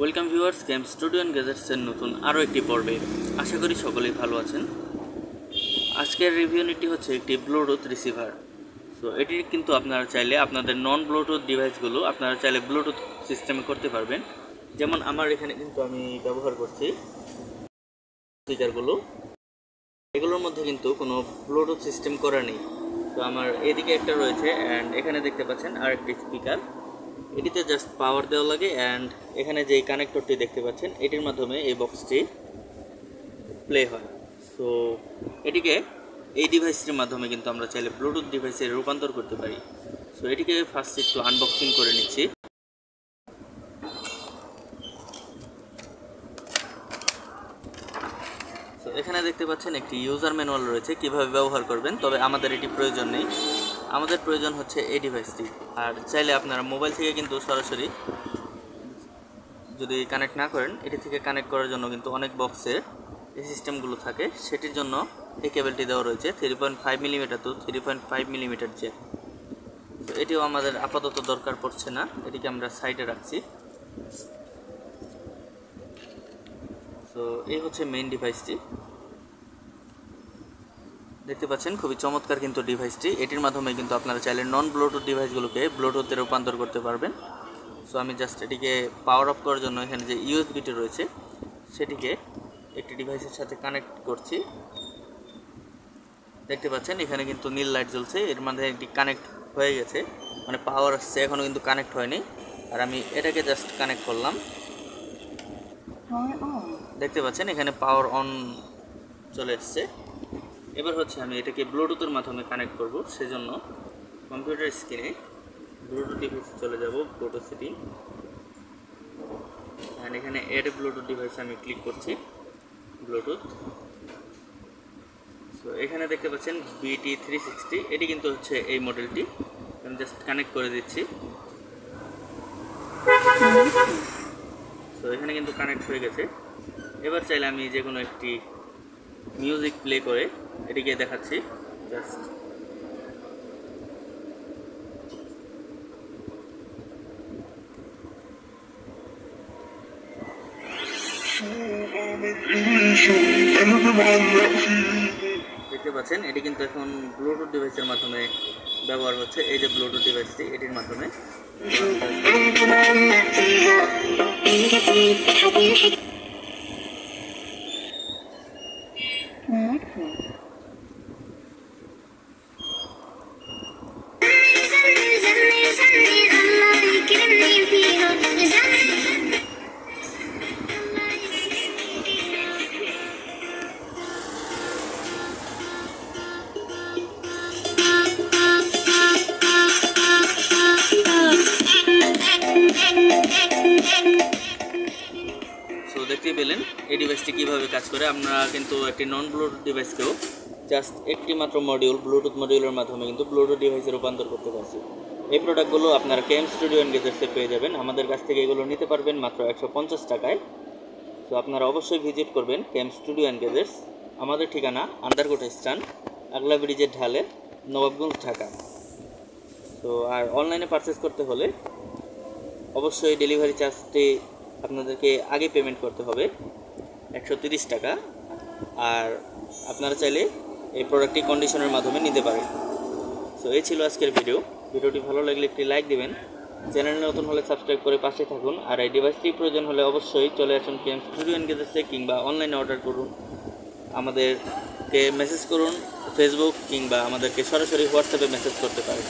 Welcome viewers, game studio and গ্যাজেটসের নতুন আরও একটি পর্বে। আশা করি সকলেই ভালো আছেন। আজকের রিভিউ নিটি হচ্ছে একটি ব্লুটুথ রিসিভার। সো এটি কিন্তু আপনারা চাইলে আপনাদের নন ব্লুটুথ ডিভাইসগুলো আপনারা চাইলে ব্লুটুথ সিস্টেমে করতে পারবেন। যেমন আমার এখানে কিন্তু আমি ব্যবহার করছি স্পিকারগুলো, এগুলোর মধ্যে কিন্তু কোনো ব্লুটুথ সিস্টেম করা নেই। তো আমার এদিকে একটা রয়েছে অ্যান্ড এখানে দেখতে পাচ্ছেন আরেকটি স্পিকার। এটিতে জাস্ট পাওয়ার দেওয়া লাগে অ্যান্ড এখানে যেই কানেক্টরটি দেখতে পাচ্ছেন এটির মাধ্যমে এই বক্সটি প্লে হয়। সো এটিকে এই ডিভাইসটির মাধ্যমে কিন্তু আমরা চাইলে ব্লুটুথ ডিভাইসে রূপান্তর করতে পারি। সো এটিকে ফার্স্ট একটু আনবক্সিং করে নিচ্ছি। সো এখানে দেখতে পাচ্ছেন একটি ইউজার ম্যানুয়াল রয়েছে কিভাবে ব্যবহার করবেন, তবে আমাদের এটি প্রয়োজন নেই। আমাদের প্রয়োজন হচ্ছে এই ডিভাইসটি। আর চাইলে আপনারা মোবাইল থেকে কিন্তু সরাসরি যদি কানেক্ট না করেন, এটি থেকে কানেক্ট করার জন্য কিন্তু অনেক বক্সের এই সিস্টেমগুলো থাকে, সেটির জন্য এই কেবলটি দেওয়া রয়েছে 3.5 মিলিমিটার টু 3.5 মিলিমিটার জ্যাক। তো এটিও আমাদের আপাতত দরকার পড়ছে না, এটিকে আমরা সাইডে রাখছি। তো এই হচ্ছে মেইন ডিভাইসটি, দেখতে পাচ্ছেন খুবই চমৎকার কিন্তু ডিভাইসটি। এটির মাধ্যমে কিন্তু আপনারা চাইলে নন ব্লুটুথ ডিভাইসগুলোকে ব্লুটুথে রূপান্তর করতে পারবেন। সো আমি জাস্ট এটিকে পাওয়ার অফ করার জন্য এখানে যে ইউএসবিটি রয়েছে সেটিকে একটি ডিভাইসের সাথে কানেক্ট করছি। দেখতে পাচ্ছেন এখানে কিন্তু নীল লাইট জ্বলছে, এর মধ্যে এটি কানেক্ট হয়ে গেছে, মানে পাওয়ার আসছে, এখনও কিন্তু কানেক্ট হয়নি। আর আমি এটাকে জাস্ট কানেক্ট করলাম, দেখতে পাচ্ছেন এখানে পাওয়ার অন চলে এসছে। এবার হচ্ছে আমি এটাকে ব্লুটুথের মাধ্যমে কানেক্ট করব, সেজন্য কম্পিউটার স্ক্রিনে ব্লুটুথ ডিভাইসে চলে যাব, ব্লুটুথ সেটিং, অ্যান্ড এখানে এড ব্লুটুথ ডিভাইসে আমি ক্লিক করছি ব্লুটুথ। সো এখানে দেখতে পাচ্ছেন BT360, এটি কিন্তু হচ্ছে এই মডেলটি। আমি জাস্ট কানেক্ট করে দিচ্ছি। সো এখানে কিন্তু কানেক্ট হয়ে গেছে। এবার চাইলে আমি যে কোনো একটি মিউজিক প্লে করে এটিকে দেখাচ্ছি জাস্ট। দেখতে পাচ্ছেন এটি কিন্তু এখন ব্লুটুথ ডিভাইসের মাধ্যমে ব্যবহার হচ্ছে। এই যে ব্লুটুথ ডিভাইসটি, এটির মাধ্যমে দেখতে পেলেন এই ডিভাইসটি কীভাবে কাজ করে। আমরা কিন্তু একটি নন ব্লুটুথ ডিভাইসকেও জাস্ট একটি মাত্র মডিউল, ব্লুটুথ মডিউলের মাধ্যমে কিন্তু ব্লুটুথ ডিভাইসে রূপান্তর করতে পারছি। এই প্রোডাক্টগুলো আপনারা গেম স্টুডিও অ্যান্ড গ্যাজেটসে পেয়ে যাবেন। আমাদের কাছ থেকে এগুলো নিতে পারবেন মাত্র 150 টাকায়। তো আপনারা অবশ্যই ভিজিট করবেন গেম স্টুডিও অ্যান্ড গ্যাজেটস। আমাদের ঠিকানা আন্ডারকোট স্ট্যান্ড, আগলা ব্রিজের ঢালে, নবাবগঞ্জ, ঢাকা। তো আর অনলাইনে পারচেস করতে হলে অবশ্যই ডেলিভারি চার্জটি আপনাদেরকে আগে পেমেন্ট করতে হবে 130 টাকা। আর আপনারা চাইলে এই প্রোডাক্টটি কন্ডিশনের মাধ্যমে নিতে পারেন। সো এই ছিল আজকের ভিডিওটি ভালো লাগলে একটি লাইক দিবেন, চ্যানেলে নতুন হলে সাবস্ক্রাইব করে পাশে থাকুন। আর এই ডিভাইসটি প্রয়োজন হলে অবশ্যই চলে আসুন গেম স্টুডিও অ্যান্ড গ্যাজেটসে, কিংবা অনলাইনে অর্ডার করুন, আমাদেরকে মেসেজ করুন ফেসবুক, কিংবা আমাদেরকে সরাসরি হোয়াটসঅ্যাপে মেসেজ করতে পারেন।